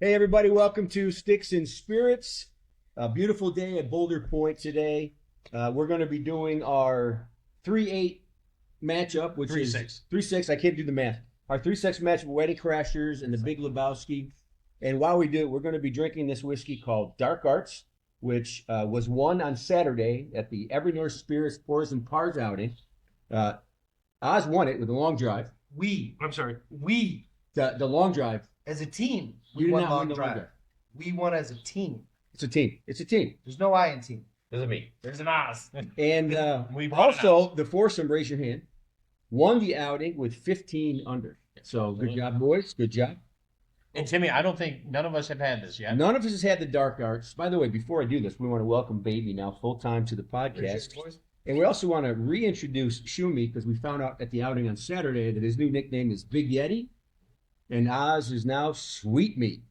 Hey, everybody, welcome to Sticks and Spirits. A beautiful day at Boulder Point today. We're going to be doing our 3-8 matchup, which is 3-6. I can't do the math. Our 3-6 match with Wedding Crashers and the Big Lebowski. And while we do it, we're going to be drinking this whiskey called Dark Arts, which was won on Saturday at the Every North Spirits Pours and Pars outing. Oz won it with a long drive. We The long drive. as a team, You we did won not win long the long drive. drive. We won as a team. It's a team. It's a team. There's no I in team. There's a me. There's an Oz. And We brought it also, the foursome, raise your hand, won the outing with 15 under. So good job, boys. Good job. And Timmy, I don't think none of us have had this yet. None of us has had the dark arts. By the way, before I do this, we want to welcome Baby now full-time to the podcast. And we also want to reintroduce Shumi because we found out at the outing on Saturday that his new nickname is Big Yeti. And Oz is now Sweet Meat.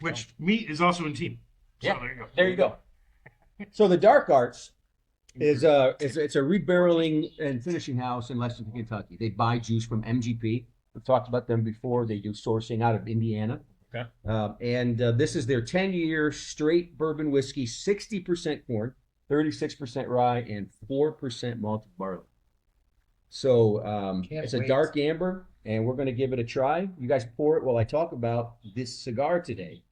Which meat is also in team. So Yeah. there you go. There you go. So the Dark Arts is it's a rebarreling and finishing house in Lexington, Kentucky. They buy juice from MGP. We've talked about them before. They do sourcing out of Indiana. Okay. And this is their 10-year straight bourbon whiskey, 60% corn, 36% rye, and 4% malted barley. So Can't it's a wait. dark amber, and we're going to give it a try. You guys pour it while I talk about this cigar today.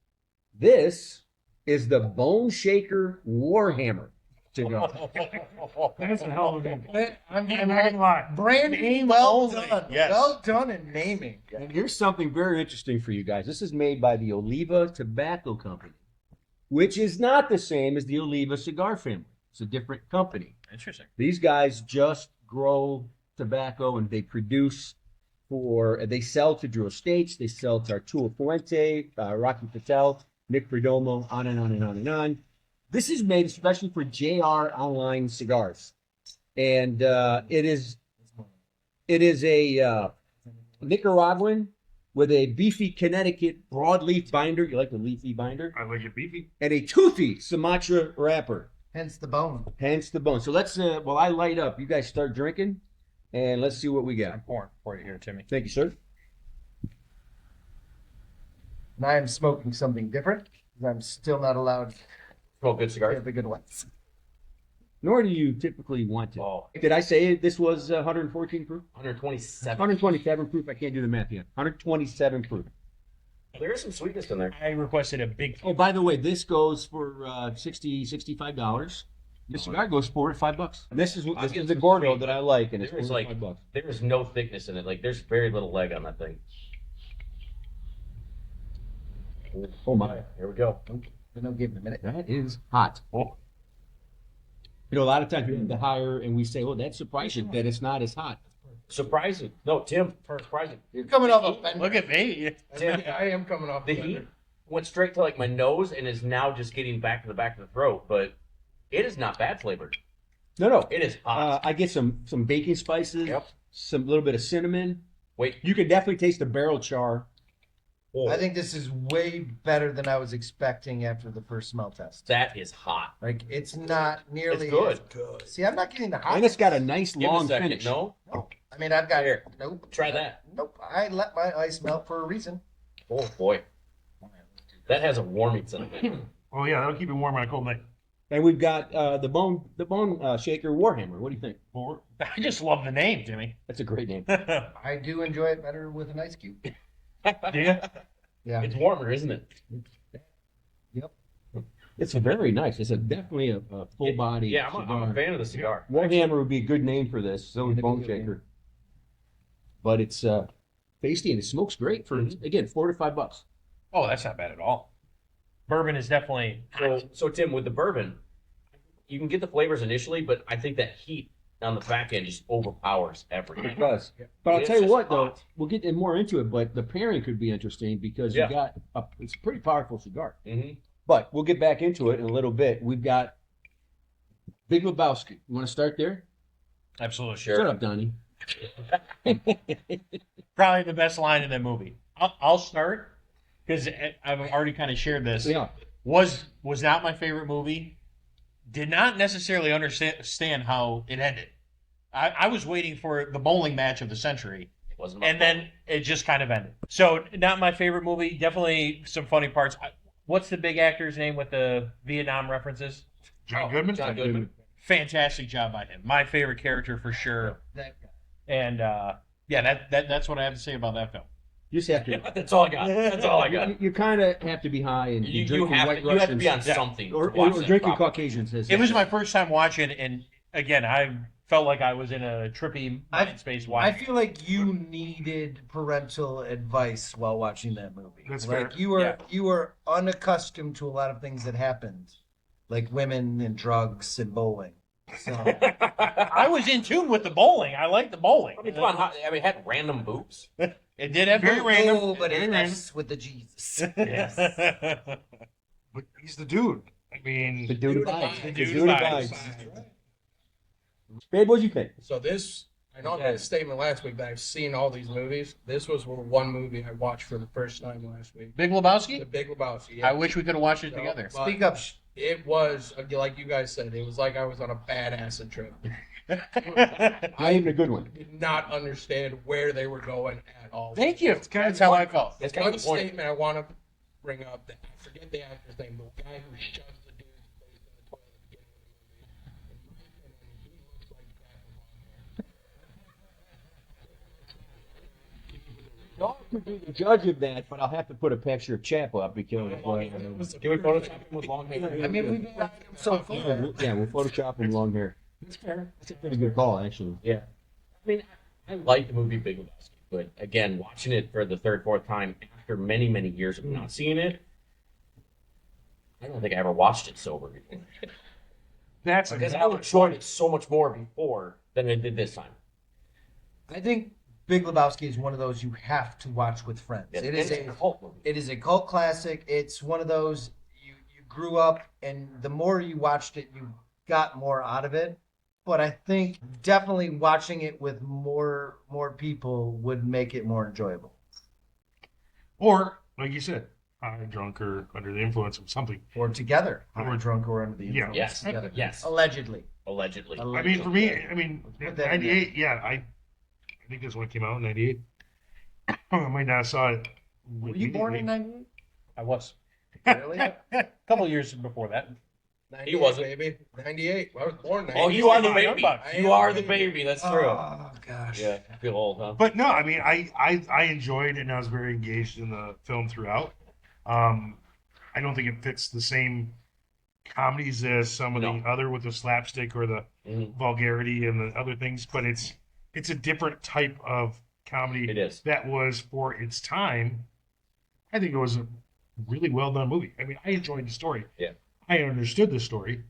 This is the Bone Shaker Warhammer cigar. That's a hell of a name. I'm I'm not gonna lie. brand Name well only. done. Yes. Well done in naming. And here's something very interesting for you guys. This is made by the Oliva Tobacco Company, which is not the same as the Oliva cigar family. It's a different company. Interesting. These guys just grow tobacco and they produce they sell to Drew Estates, they sell to Arturo Fuente, Rocky Patel, Nick Perdomo, on and on and on and on. This is made especially for JR Online Cigars. And it is a Nicaraguan with a beefy Connecticut broadleaf binder. You like the leafy binder? I like it beefy. And a toothy Sumatra wrapper. Hence the bone. Hence the bone. So let's, while I light up, you guys start drinking, and let's see what we got. I'm pouring for you here, Timmy. Thank you, sir. And I am smoking something different because I'm still not allowed Smoke good to cigars. have the good ones. Nor do you typically want to. Oh, Did I say this was 114 proof? 127. 127 proof. I can't do the math yet. 127 proof. There is some sweetness in there. I requested a big. Oh, by the way, this goes for $65. This cigar goes for $5. This is the Gordo that I like, and it's There's $5. there is no thickness in it. Like there's very little leg on that thing. Oh my! Here we go. Then I'll give it a minute. That is hot. Oh. You know, a lot of times we have the higher, and we say, "Oh, that's surprising that it's not as hot." Surprising. No, Tim. Surprising. You're coming off a fender. Look at me. I am coming off The a fender. heat went straight to like my nose and is now just getting back to the back of the throat. But it is not bad flavored. No. It is hot. I get some baking spices, Yep. some little bit of cinnamon. Wait. You can definitely taste the barrel char. Oh, I think this is way better than I was expecting after the first smell test. that is hot. Like, it's not nearly It's good. as good. See, I'm not getting the hot. And it's got a nice Give it a long second. finish. No. I mean, I've got Here. Nope. Try that. Nope. I let my ice melt for a reason. Oh boy. That has a warming to it. Oh yeah, that'll keep it warm on a cold night. And we've got the bone shaker Warhammer. What do you think? I just love the name, Timmy. That's a great name. I do enjoy it better with an ice cube. Yeah. Yeah. It's warmer, isn't it? Yep. It's very nice. It's definitely a full body. Yeah, I'm a fan of the cigar. Warhammer would be a good name for this. So would It'd be Bone a good Shaker. But it's tasty and it smokes great for again $4 to $5. Oh, that's not bad at all. Bourbon is definitely. So Tim, with the bourbon, you can get the flavors initially, but I think that heat on the back end just overpowers everything. It does. But I'll It's tell you just what, though, hot. we'll get more into it. But the pairing could be interesting because Yeah. you got it's a pretty powerful cigar. Mm-hmm. But we'll get back into it in a little bit. We've got Big Lebowski. You want to start there? Absolutely Shut sure. up, Donnie. Probably the best line in the movie. I'll start because I've already kind of shared this. Yeah. Was not my favorite movie. Did not necessarily understand how it ended. I was waiting for the bowling match of the century, Wasn't my and then it just kind of ended. So not my favorite movie. Definitely some funny parts. What's the big actor's name with the Vietnam references? John Goodman. John Goodman. Fantastic job by him. My favorite character for sure. That guy. And that's what I have to say about that film. You just have to. That's all I got. That's all I got. You kind of have to be high and You drinking have White to, you have to be on Russians something. or to watch that drinking properly. Caucasians. It was my first time watching, and again, I felt like I was in a trippy mind space I watching. feel like you needed parental advice while watching that movie. That's like fair. you were unaccustomed to a lot of things that happened, like women and drugs and bowling. So I was in tune with the bowling. I like the bowling. I mean, come on. I mean, it had random boobs. It did have Very random. oh, but Very it random. messed with the Jesus. Yes. But he's the dude. I mean, The dude Dude abides. abides. The Dude dude abides. abides. Babe, what'd you think? So this, I know I made a statement last week that I've seen all these movies. This was one movie I watched for the first time last week. Big The Lebowski? Big Lebowski. I wish we could have watched it So, together. but Speak up. It was, like you guys said, it was like I was on a bad acid trip. Not even a good one. Did not understand where they were going at all. Thank you. That's how I felt. That's kind of One the point. statement I want to bring up, that I forget the actor's name, the guy who shoves the dude's face in the toilet at the beginning of the movie. In my opinion, he looks like that with long hair. Y'all can be the judge of that, but I'll have to put a picture of Chap up because. Can we Photoshop him with long hair? I mean, we've got him so far. We'll Photoshop him long hair. That's fair. That's a pretty good call, actually. Yeah. I mean, I like the movie Big Lebowski, but again, watching it for the third, fourth time after many, many years of not seeing it, I don't think I ever watched it sober before. that's Because I enjoyed it so much more before than I did this time. I think Big Lebowski is one of those you have to watch with friends. It is It's a cult movie. It is a cult classic. It's one of those you grew up, and the more you watched it, you got more out of it. But I think definitely watching it with more people would make it more enjoyable. or like you said, drunk or under the influence of something. Or together, Or- or drunk or under the Yeah. influence. Yes. Together. Yes. Allegedly. Allegedly. I mean, for me, Put that in 98. Yeah, I think this one came out in 98. I might not have saw it. Were you born in '98? I was. Really? A couple years before that. 98, wasn't. baby. 98. I was born 98. Oh, you are the Young baby. buck. You are the baby. That's true. Oh gosh. Yeah, I feel old, huh? But no, I mean, I enjoyed it and I was very engaged in the film throughout. I don't think it fits the same comedies as some of No. the other with the slapstick or the Mhm. vulgarity and the other things, but it's a different type of comedy It is. that was for its time. I think it was a really well done movie. I mean, I enjoyed the story. Yeah. I understood the story.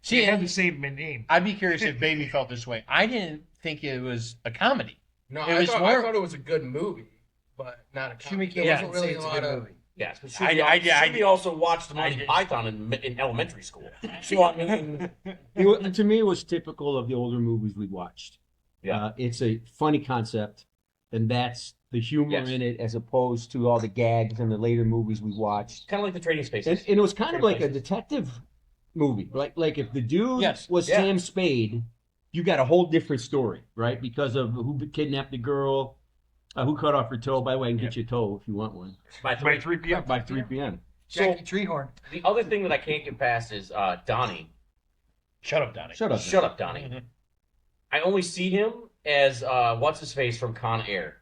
See, It had the and same name. I'd be curious if Baby felt this way. I didn't think it was a comedy. No, It I was thought, more- I thought it was a good movie, but not a comedy. Shimmy There can't wasn't really say a it's a lot good of. movie. Yes, but I Shimmy also watched Monty did. Python in elementary school. So I mean, To me, it was typical of the older movies we watched. Yeah. It's a funny concept, and that's the humor Yes. in it, as opposed to all the gags in the later movies we watched. kind of like the Trading And, Spaces. and it was kind of Same like a places. detective movie. Like if the dude Yes. was Yeah. Sam Spade, you got a whole different story, right? Because of who kidnapped the girl, who cut off her toe. By the way, I can get you a toe if you want one By By three. 3 p.m. by 3 p.m. So Jackie Treehorn. the other thing that I can't get past is Donnie. Shut up, Donnie. Shut up. Shut up, Donnie. Mhm. I only see him as what's his face from Con Air,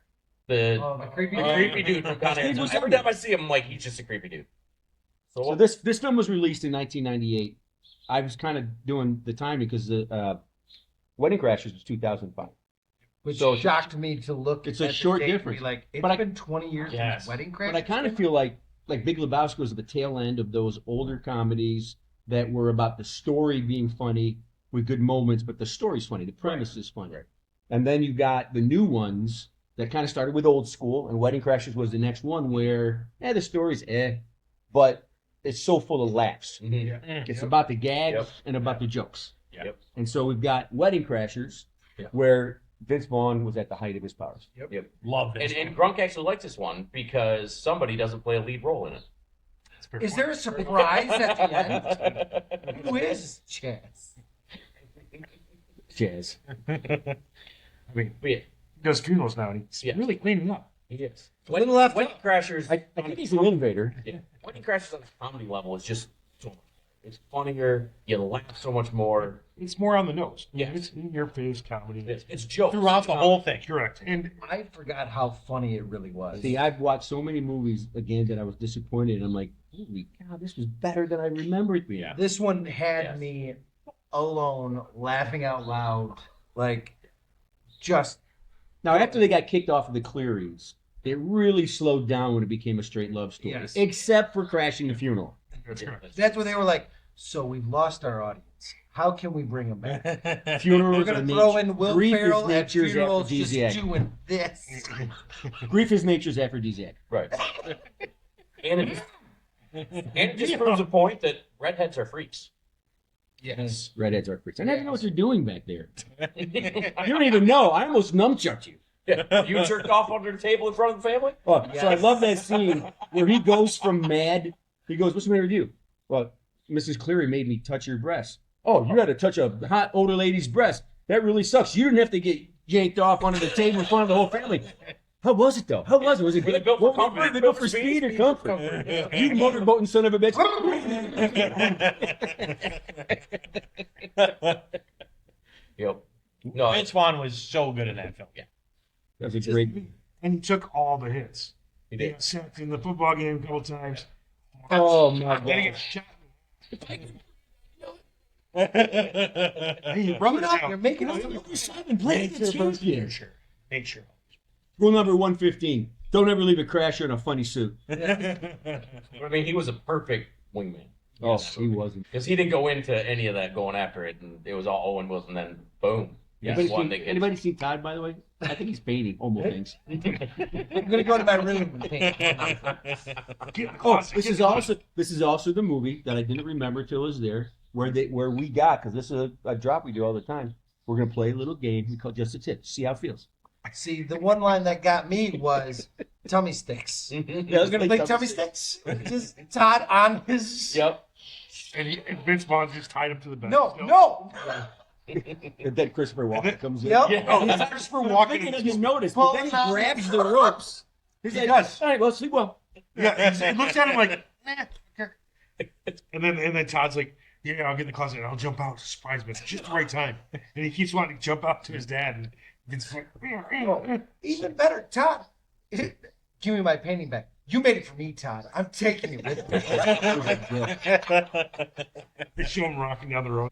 the Oh, the creepy creepy dude from Con Air. Steve So every Buscemi. time I see him, I'm like, he's just a creepy dude. So this film was released in 1998. I was kind of doing the timing because the Wedding Crashers was 2005. Which So- shocked me to look It's at a the short date and difference. be like, it's But I- been 20 years Yes. since Wedding Crash. But I kind of feel like Big Lebowski was at the tail end of those older comedies that were about the story being funny with good moments, but the story's funny, the premise is funny. And then you got the new ones that kind of started with old school, and Wedding Crashers was the next one where, the story's but it's so full of laughs. Mhm. It's about the gags Yep. and about the jokes. Yep. And so we've got Wedding Crashers, Yeah. where Vince Vaughn was at the height of his powers. Love this. And Grunk actually likes this one because somebody doesn't play a lead role in it. That's fair Is point. there a surprise at the end? Who is Chaz? Jazz. I mean, But yeah, does funerals now, and he's Yeah. really cleaning up. He is. When left Wedding Crashers. I think he's an innovator. Yeah. Wedding Crashers on the comedy level is just so much. It's funnier. You laugh so much more. It's more on the nose. Yeah. It's in your face comedy. It's jokes Throughout the whole thing. Correct. And I forgot how funny it really was. See, I've watched so many movies again that I was disappointed, and I'm like, holy cow, this was better than I remembered. Yeah. This one had Yes. me alone, laughing out loud, like just. Now, after they got kicked off of the Clearings, it really slowed down when it became a straight love story, Yes. except for Crashing the Funeral. that's correct. That's where they were like, so we've lost our audience. How can we bring them back? Funerals We're gonna are throw nature- in Will grief Ferrell is at nature's funerals, just aphrodisiac. doing this. Grief is nature's aphrodisiac. Right. and it just proves a point that redheads are freaks. Yes. Redheads are freaks. I never know what they're doing back there. You don't even know. I almost nunchucked you. Yeah. You jerked off under the table in front of the family? Oh, So I Yes. love that scene where he goes from mad. He goes, "What's the matter with you?" "Well, Mrs. Cleary made me touch your breast." "Oh, you had to touch a hot older lady's breast. That really sucks. You didn't have to get yanked off under the table in front of the whole family." "How was it though? How was it? Was it Were they good? built for What were comfort? they built for speed or comfort? You motorboating son of a bitch." Yep. No, Vince Vaughn was so good in that film. Yeah. That's a great. And he took all the hits. he He did. got sacked in the football game a couple times. Oh my Then he god. got shot. Hey, rub it up. You're making us. Make sure. Rule number 115: don't ever leave a crasher in a funny suit. I mean, he was a perfect wingman. Oh, he wasn't. Because he didn't go into any of that going after it, and it was all Owen Wilson, and then boom. Yes, Anybody see Todd, by the way? I think he's painting almost things. I'm gonna go to my room and paint. Oh, this is also the movie that I didn't remember till it was there, where we got, because this is a drop we do all the time. We're gonna play a little game we call Just a Tip. See how it feels. See, the one line that got me was tummy sticks. Yeah, I was gonna Like tummy sticks. Just Todd on his. Yep. And Vince Vaughn just tied him to the bed. No. And then Christopher Walken comes in. Yep. Yeah. Oh, he's Christopher Walken. He doesn't notice, but then he grabs the ropes. He's like, does. "All right, well, sleep well." Yeah, he looks at him like, nah. And then Todd's like, yeah, I'll get in the closet and I'll jump out. Surprise me. It's just the right time. And he keeps wanting to jump out to his dad. And Vince's like, Even better, Todd. Give me my painting back. You made it for me, Todd. I'm taking it with me. they show him rocking down the road.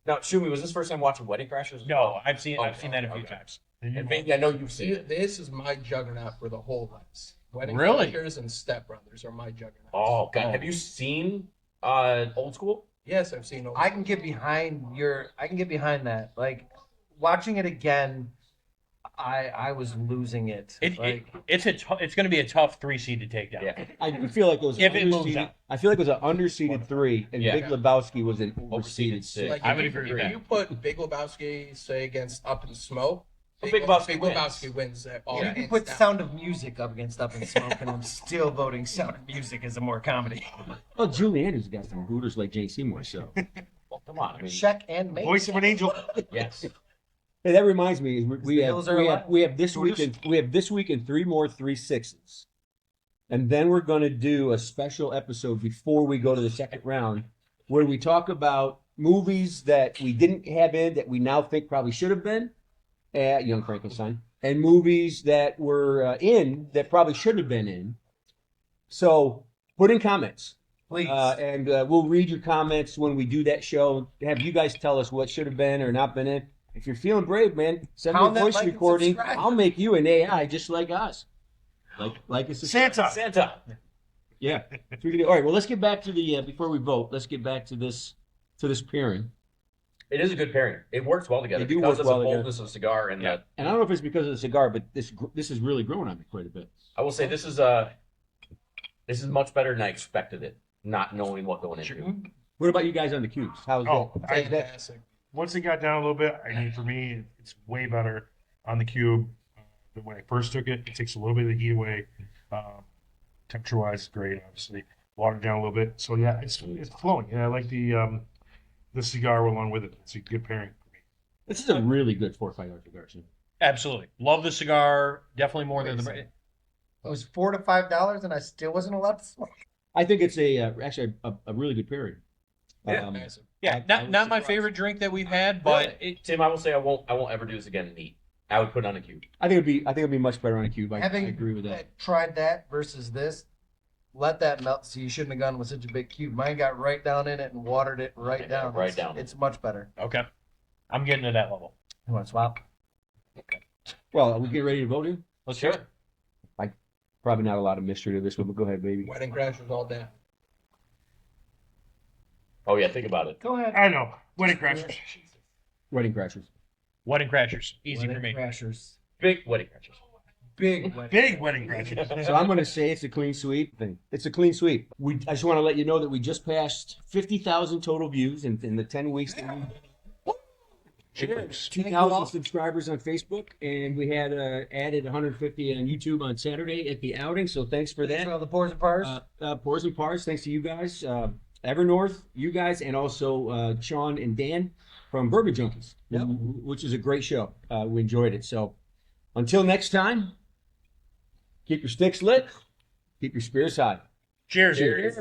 Now, Shumi, was this first time watching Wedding Crashers? No, I've seen that a few Okay. times. And maybe I know you've seen it. This is my juggernaut for the whole list. Wedding Really? Crashers and Step Brothers are my juggernauts. Oh, God. Have you seen Old School? Yes, I've seen. I can get behind that. Like watching it again, I was losing it. It's going to be a tough 3 seed to take down. Yeah. I do feel like it was If it moves underseeded. up. I feel like it was an underseeded 3, and Yeah. Big Lebowski was an Overseeded overseeded 6. 6. I would if agree you, with if that. you put Big Lebowski, say, against Up in Smoke, Big Lebowski wins. Lebowski wins that all. You can hands put down. Sound of Music up against Up in Smoke, and I'm still voting Sound of Music as a more comedy. Well, Julie Andrews got some hooters like Jay Seymour, so. Well, come on. I mean, Check and make. Voice of an angel. yes. Hey, that reminds me, we The have Hills Are we Alive. have we have this week and 3 more 3-6s, and then we're going to do a special episode before we go to the second round, where we talk about movies that we didn't have in that we now think probably should have been at Young Frankenstein, and movies that were in that probably should have been in. So put in comments. Please. And we'll read your comments when we do that show. Have you guys tell us what should have been or not been in. If you're feeling brave, man, send me a Pound that voice like and recording. subscribe. I'll make you an AI just like us. Like a Santa. Santa. Yeah. All right. Well, let's get back to the before we vote. Let's get back to this pairing. It is a good pairing. It works well together. They do because work of well the together. boldness of the cigar and Yeah. the. And I don't know if it's because of the cigar, but this has really grown on me quite a bit. I will say this is much better than I expected it. Not knowing what going into. What about you guys on the cubes? How's Oh, that? I, Fantastic. once it got down a little bit, I mean, for me, it's way better on the cube than when I first took it. It takes a little bit of the heat away. Temperature-wise, it's great, obviously. Watered down a little bit. So, yeah, it's flowing. And I like the cigar along with it. It's a good pairing for me. This is a really good $4 or $5 cigar. Too. Absolutely. Love the cigar. Definitely more than the. It was $4 to $5, and I still wasn't allowed to smoke. I think it's actually a really good pairing. Yeah, Yeah, I was not my surprised. favorite drink that we've had, but Tim, I will say I won't ever do this again neat. I would put it on a cube. I think it'd be much better on a cube. I Having agree with that. tried that versus this, let that melt. So you shouldn't have gone with such a big cube. Mine got right down in it and watered it right down. Right down. It's much better. okay. I'm getting to that level. You want to swap? Well, are we getting ready to vote in? Let's hear it. Probably not a lot of mystery to this one, but go ahead, baby. Wedding Crashers all day. Oh yeah, think about it. Go ahead. I know. Wedding Crashers. Wedding Crashers. Wedding Crashers. Easy Wedding for me. Crashers. Big wedding crashers. Big wedding. Big Wedding Crashers. So I'm going to say it's a clean sweep thing. It's a clean sweep. I just want to let you know that we just passed 50,000 total views in the 10 weeks that we. Cheers. 2,000 subscribers on Facebook, and we had added 150 on YouTube on Saturday at the outing. So thanks for that. For all the pours and pars. Pours and Pars, thanks to you guys, Evernorth, you guys, and also Sean and Dan from Bourbon Junkies, which is a great show. We enjoyed it. So until next time, keep your sticks lit, keep your spirits high. Cheers. Cheers.